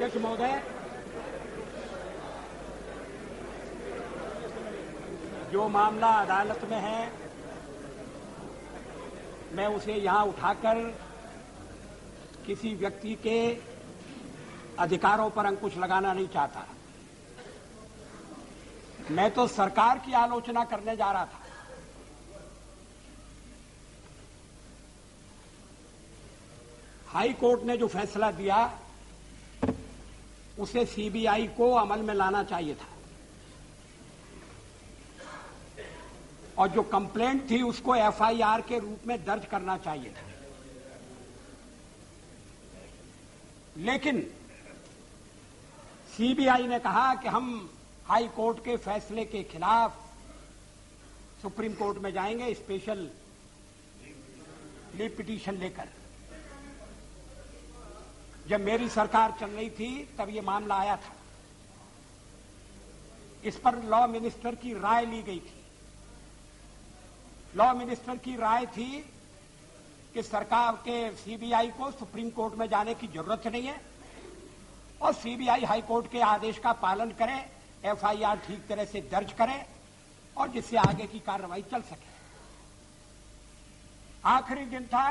अध्यक्ष महोदय, जो मामला अदालत में है मैं उसे यहां उठाकर किसी व्यक्ति के अधिकारों पर अंकुश लगाना नहीं चाहता। मैं तो सरकार की आलोचना करने जा रहा था। हाई कोर्ट ने जो फैसला दिया उसे सीबीआई को अमल में लाना चाहिए था और जो कंप्लेंट थी उसको एफआईआर के रूप में दर्ज करना चाहिए था। लेकिन सीबीआई ने कहा कि हम हाई कोर्ट के फैसले के खिलाफ सुप्रीम कोर्ट में जाएंगे स्पेशल लीव पिटीशन लेकर। जब मेरी सरकार चल रही थी तब ये मामला आया था। इस पर लॉ मिनिस्टर की राय ली गई थी। लॉ मिनिस्टर की राय थी कि सरकार के सीबीआई को सुप्रीम कोर्ट में जाने की जरूरत नहीं है और सीबीआई हाई कोर्ट के आदेश का पालन करे, एफआईआर ठीक तरह से दर्ज करे और जिससे आगे की कार्रवाई चल सके। आखिरी दिन था,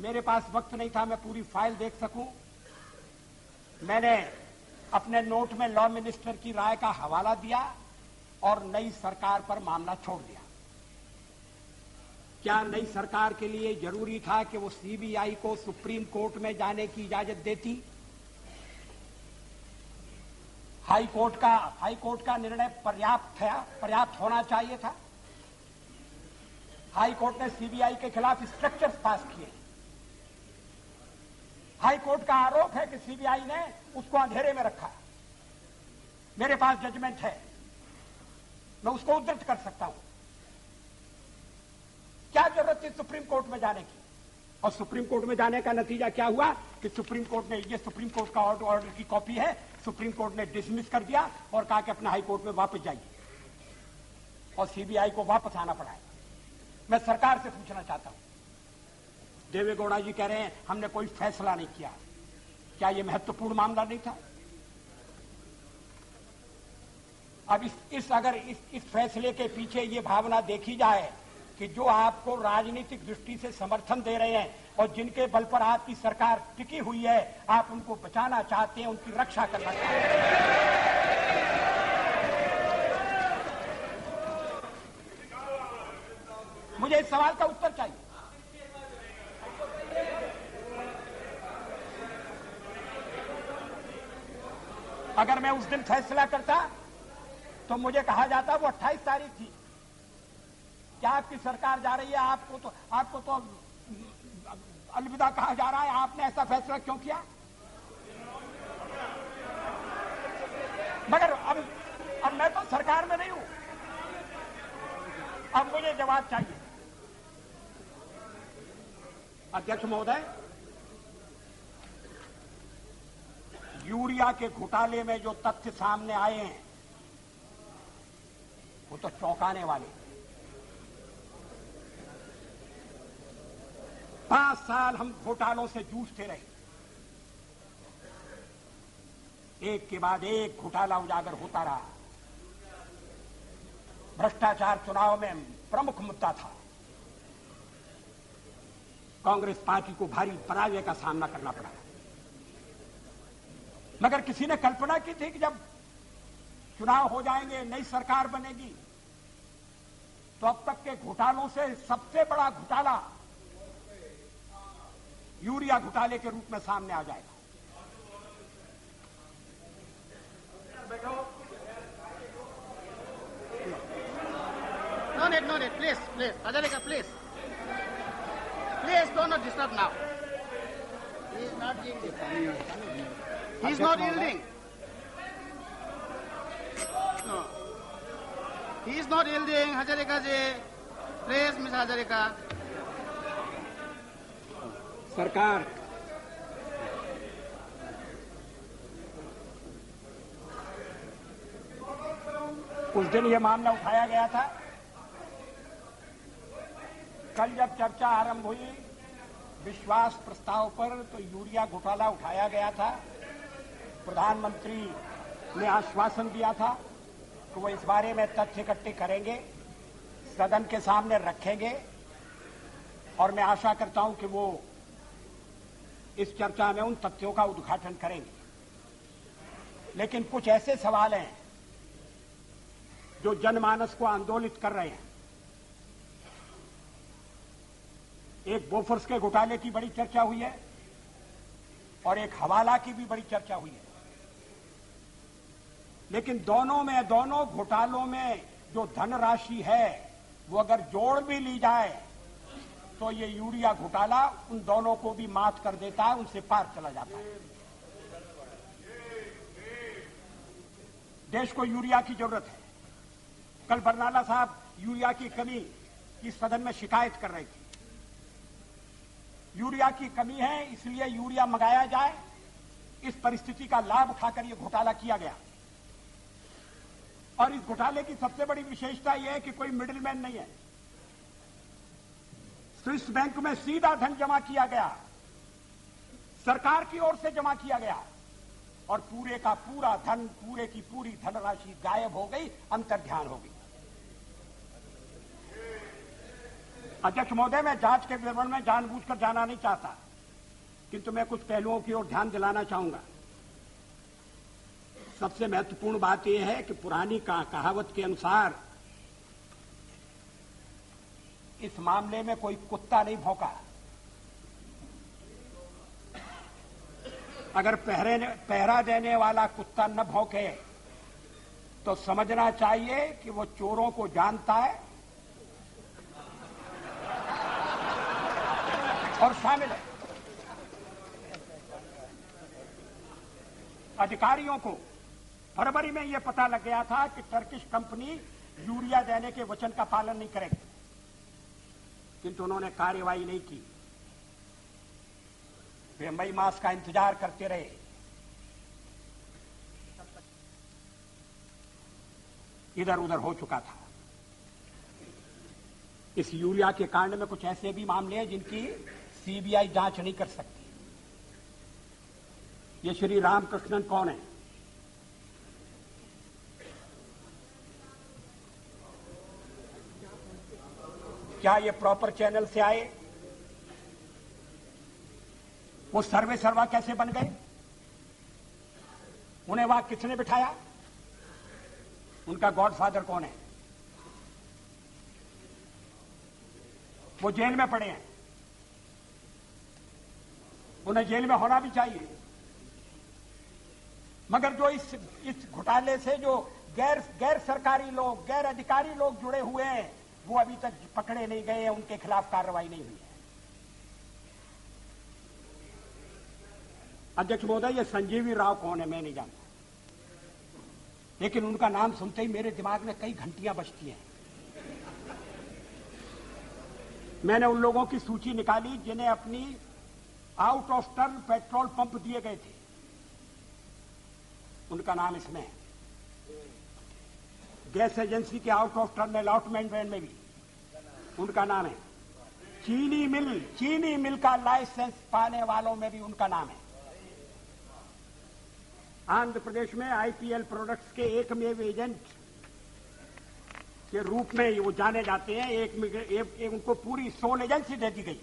मेरे पास वक्त नहीं था मैं पूरी फाइल देख सकूं। मैंने अपने नोट में लॉ मिनिस्टर की राय का हवाला दिया और नई सरकार पर मामला छोड़ दिया। क्या नई सरकार के लिए जरूरी था कि वो सीबीआई को सुप्रीम कोर्ट में जाने की इजाजत देती? हाई कोर्ट का निर्णय पर्याप्त होना चाहिए था। हाई कोर्ट ने सीबीआई के खिलाफ स्ट्रक्चर्स पास किए। हाई कोर्ट का आरोप है कि सीबीआई ने उसको अंधेरे में रखा। मेरे पास जजमेंट है, मैं उसको उद्धृत कर सकता हूं। क्या जरूरत थी सुप्रीम कोर्ट में जाने की? और सुप्रीम कोर्ट में जाने का नतीजा क्या हुआ कि सुप्रीम कोर्ट ने, ये सुप्रीम कोर्ट का ऑर्डर की कॉपी है, सुप्रीम कोर्ट ने डिसमिस कर दिया और कहा कि अपने हाई कोर्ट में वापस जाइए और सीबीआई को वापस आना पड़ा है। मैं सरकार से पूछना चाहता हूं, देवेगौड़ा जी कह रहे हैं हमने कोई फैसला नहीं किया। क्या यह महत्वपूर्ण मामला नहीं था? अब अगर इस फैसले के पीछे ये भावना देखी जाए कि जो आपको राजनीतिक दृष्टि से समर्थन दे रहे हैं और जिनके बल पर आपकी सरकार टिकी हुई है, आप उनको बचाना चाहते हैं, उनकी रक्षा करना चाहते हैं। मुझे इस सवाल का उत्तर चाहिए। अगर मैं उस दिन फैसला करता तो मुझे कहा जाता वो 28 तारीख थी, क्या आपकी सरकार जा रही है, आपको तो अलविदा कहा जा रहा है, आपने ऐसा फैसला क्यों किया? मगर अब मैं तो सरकार में नहीं हूं। अब मुझे जवाब चाहिए। अध्यक्ष महोदय, यूरिया के घोटाले में जो तथ्य सामने आए हैं वो तो चौंकाने वाले। 5 साल हम घोटालों से जूझते रहे, एक के बाद एक घोटाला उजागर होता रहा। भ्रष्टाचार चुनाव में प्रमुख मुद्दा था। कांग्रेस पार्टी को भारी पराजय का सामना करना पड़ा। मगर किसी ने कल्पना की थी कि जब चुनाव हो जाएंगे, नई सरकार बनेगी, तो अब तक के घोटालों से सबसे बड़ा घोटाला यूरिया घोटाले के रूप में सामने आ जाएगा। No need, please, Hajarika, please. Please, do not disturb now. He is not yielding. He is not yielding. No. He is not yielding, Hajarika ji. Please, Ms. Hajarika. सरकार उस दिन यह मामला उठाया गया था। कल जब चर्चा आरंभ हुई विश्वास प्रस्ताव पर तो यूरिया घोटाला उठाया गया था प्रधानमंत्री ने आश्वासन दिया था कि वो इस बारे में तथ्य इकट्ठे करेंगे, सदन के सामने रखेंगे और मैं आशा करता हूं कि वो इस चर्चा में उन तथ्यों का उद्घाटन करेंगे। लेकिन कुछ ऐसे सवाल हैं जो जनमानस को आंदोलित कर रहे हैं। एक बोफोर्स के घोटाले की बड़ी चर्चा हुई है और एक हवाला की भी बड़ी चर्चा हुई है, लेकिन दोनों घोटालों में जो धनराशि है वो अगर जोड़ भी ली जाए तो ये यूरिया घोटाला उन दोनों को भी मात कर देता है, उनसे पार चला जाता है। देश को यूरिया की जरूरत है। कल बरनाला साहब यूरिया की कमी की सदन में शिकायत कर रहे थे। यूरिया की कमी है, इसलिए यूरिया मंगाया जाए। इस परिस्थिति का लाभ उठाकर यह घोटाला किया गया और इस घोटाले की सबसे बड़ी विशेषता यह है कि कोई मिडिलमैन नहीं है। स्विस बैंक में सीधा धन जमा किया गया, सरकार की ओर से जमा किया गया और पूरे का पूरा धन, पूरे की पूरी धनराशि गायब हो गई, अंतर्ध्यान हो गई। अध्यक्ष महोदय, मैं जांच के विवरण में जानबूझकर जाना नहीं चाहता, किंतु मैं कुछ पहलुओं की ओर ध्यान दिलाना चाहूंगा। सबसे महत्वपूर्ण बात यह है कि पुरानी कहावत के अनुसार इस मामले में कोई कुत्ता नहीं भौंका। अगर पहरा देने वाला कुत्ता न भौंके तो समझना चाहिए कि वो चोरों को जानता है और शामिल है। अधिकारियों को फरवरी में यह पता लग गया था कि टर्किश कंपनी यूरिया देने के वचन का पालन नहीं करेगी, किंतु उन्होंने कार्रवाई नहीं की। वे मई मास का इंतजार करते रहे। इधर उधर हो चुका था। इस यूरिया के कांड में कुछ ऐसे भी मामले हैं जिनकी सीबीआई जांच नहीं कर सकती। ये श्री रामकृष्णन कौन है? क्या ये प्रॉपर चैनल से आए? वो सर्वे सर्वा कैसे बन गए? उन्हें वहां किसने बिठाया? उनका गॉडफादर कौन है? वो जेल में पड़े हैं, उन्हें जेल में होना भी चाहिए। मगर जो इस घोटाले से जो गैर सरकारी लोग, गैर अधिकारी लोग जुड़े हुए हैं, वो अभी तक पकड़े नहीं गए हैं, उनके खिलाफ कार्रवाई नहीं हुई है। अध्यक्ष महोदय, ये संजीवी राव कौन है मैं नहीं जानता, लेकिन उनका नाम सुनते ही मेरे दिमाग में कई घंटियां बजती हैं। मैंने उन लोगों की सूची निकाली जिन्हें अपनी out of turn petrol pump दिए गए थे, उनका नाम इसमें है। गैस एजेंसी के आउट ऑफ टर्न अलॉटमेंट में भी उनका नाम है। चीनी मिल का लाइसेंस पाने वालों में भी उनका नाम है। आंध्र प्रदेश में आईपीएल प्रोडक्ट्स के एकमेव एजेंट के रूप में वो जाने जाते हैं। एक उनको पूरी सोल एजेंसी दे दी गई।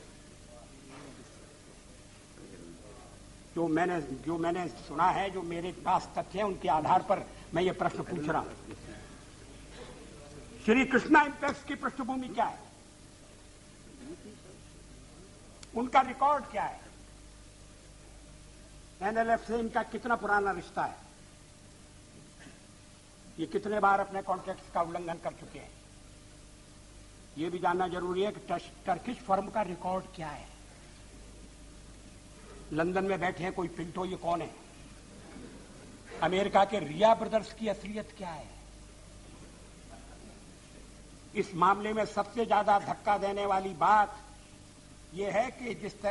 जो मैंने सुना है, जो मेरे पास तथ्य है, उनके आधार पर मैं ये प्रश्न पूछ रहा हूं। श्री कृष्णा इंपेक्स की पृष्ठभूमि क्या है? उनका रिकॉर्ड क्या है? एनएलएफ से इनका कितना पुराना रिश्ता है? ये कितने बार अपने कॉन्ट्रैक्ट्स का उल्लंघन कर चुके हैं? ये भी जानना जरूरी है कि टर्किश फर्म का रिकॉर्ड क्या है। लंदन में बैठे हैं कोई पिंटो, ये कौन है? अमेरिका के रिया ब्रदर्स की असलियत क्या है? इस मामले में सबसे ज्यादा धक्का देने वाली बात यह है कि जिस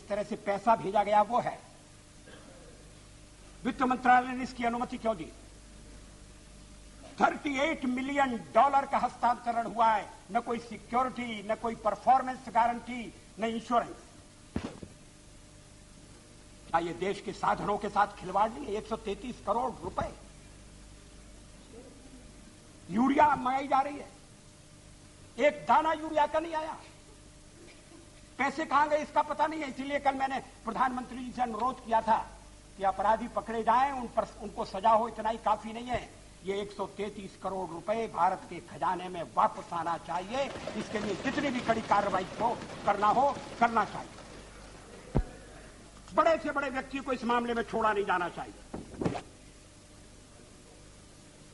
तरह से पैसा भेजा गया वो है। वित्त मंत्रालय ने इसकी अनुमति क्यों दी? $38 मिलियन का हस्तांतरण हुआ है। न कोई सिक्योरिटी, न कोई परफॉर्मेंस गारंटी, न इंश्योरेंस। क्या ये देश के साधनों के साथ खिलवाड़ नहीं है? 133 करोड़ रुपए यूरिया मंगाई जा रही है, एक दाना यूरिया का नहीं आया। पैसे कहां गए इसका पता नहीं है। इसीलिए कल मैंने प्रधानमंत्री जी से अनुरोध किया था कि अपराधी पकड़े जाएं, उन पर उनको सजा हो, इतना ही काफी नहीं है। ये 133 करोड़ रुपए भारत के खजाने में वापस आना चाहिए। इसके लिए जितनी भी कड़ी कार्रवाई को करना चाहिए। बड़े से बड़े व्यक्ति को इस मामले में छोड़ा नहीं जाना चाहिए।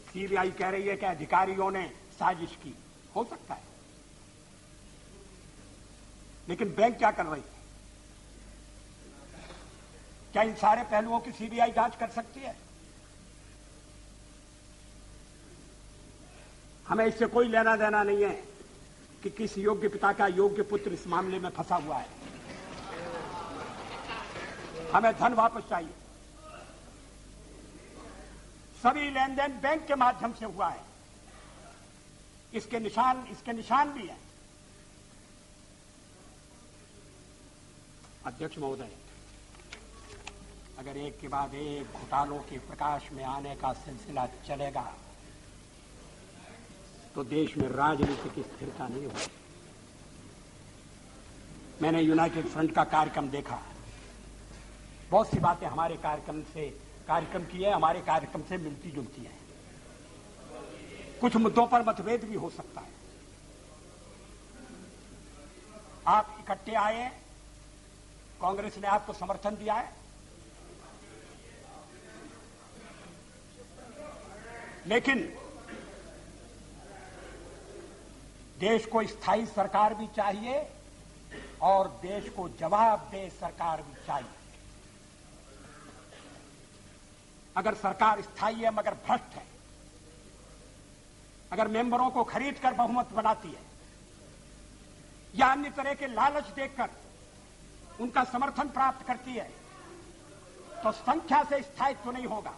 सीबीआई कह रही है कि अधिकारियों ने साजिश की, हो सकता है, लेकिन बैंक क्या कर रही है? क्या इन सारे पहलुओं की सीबीआई जांच कर सकती है? हमें इससे कोई लेना देना नहीं है कि किस योग्य पिता का योग्य पुत्र इस मामले में फंसा हुआ है। हमें धन वापस चाहिए। सभी लेन देन बैंक के माध्यम से हुआ है, इसके निशान भी हैं। अध्यक्ष महोदय, अगर एक के बाद एक घोटालों के प्रकाश में आने का सिलसिला चलेगा तो देश में राजनीति की स्थिरता नहीं होगी। मैंने यूनाइटेड फ्रंट का कार्यक्रम देखा, बहुत सी बातें हमारे कार्यक्रम की है, हमारे कार्यक्रम से मिलती जुलती है। कुछ मुद्दों पर मतभेद भी हो सकता है। आप इकट्ठे आए, कांग्रेस ने आपको समर्थन दिया है, लेकिन देश को स्थायी सरकार भी चाहिए और देश को जवाबदेह सरकार भी चाहिए। अगर सरकार स्थायी है मगर भ्रष्ट है, अगर मेंबरों को खरीद कर बहुमत बनाती है या अन्य तरह के लालच देकर उनका समर्थन प्राप्त करती है, तो संख्या से स्थायित्व नहीं होगा।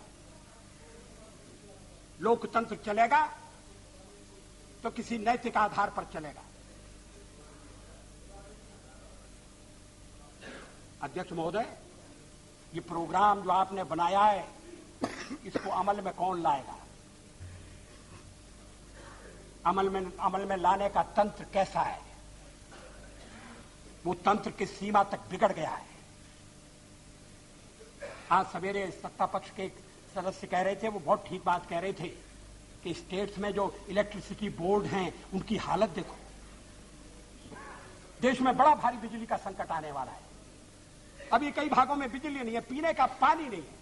लोकतंत्र चलेगा तो किसी नैतिक आधार पर चलेगा। अध्यक्ष महोदय, ये प्रोग्राम जो आपने बनाया है, इसको अमल में कौन लाएगा? अमल में लाने का तंत्र कैसा है? वो तंत्र किस सीमा तक बिगड़ गया है? आज सवेरे सत्ता पक्ष के एक सदस्य कह रहे थे, वो बहुत ठीक बात कह रहे थे कि स्टेट्स में जो इलेक्ट्रिसिटी बोर्ड हैं उनकी हालत देखो। देश में बड़ा भारी बिजली का संकट आने वाला है। अभी कई भागों में बिजली नहीं है, पीने का पानी नहीं है,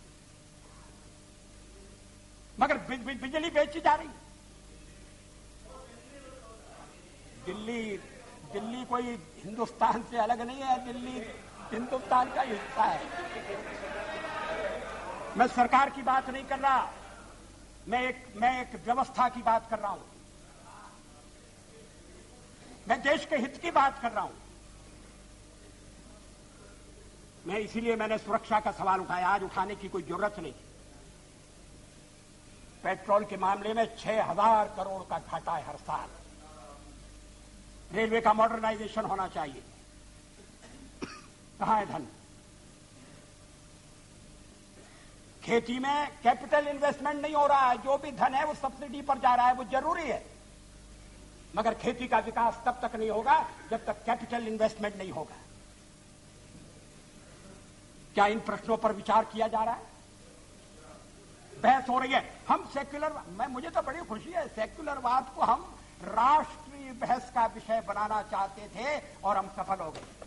मगर बिजली बेची जा रही है। दिल्ली कोई हिंदुस्तान से अलग नहीं है, दिल्ली हिंदुस्तान का हिस्सा है। मैं सरकार की बात नहीं कर रहा, मैं एक व्यवस्था की बात कर रहा हूं, मैं देश के हित की बात कर रहा हूं। इसीलिए मैंने सुरक्षा का सवाल उठाया। आज उठाने की कोई जरूरत नहीं। पेट्रोल के मामले में 6,000 करोड़ का घाटा है हर साल। रेलवे का मॉडर्नाइजेशन होना चाहिए। कहां है धन? खेती में कैपिटल इन्वेस्टमेंट नहीं हो रहा है। जो भी धन है वो सब्सिडी पर जा रहा है, वो जरूरी है, मगर खेती का विकास तब तक नहीं होगा जब तक कैपिटल इन्वेस्टमेंट नहीं होगा। क्या इन प्रश्नों पर विचार किया जा रहा है? बहस हो रही है। हम सेक्युलर, मुझे तो बड़ी खुशी है, सेक्युलरवाद को हम राष्ट्रीय बहस का विषय बनाना चाहते थे और हम सफल हो गए।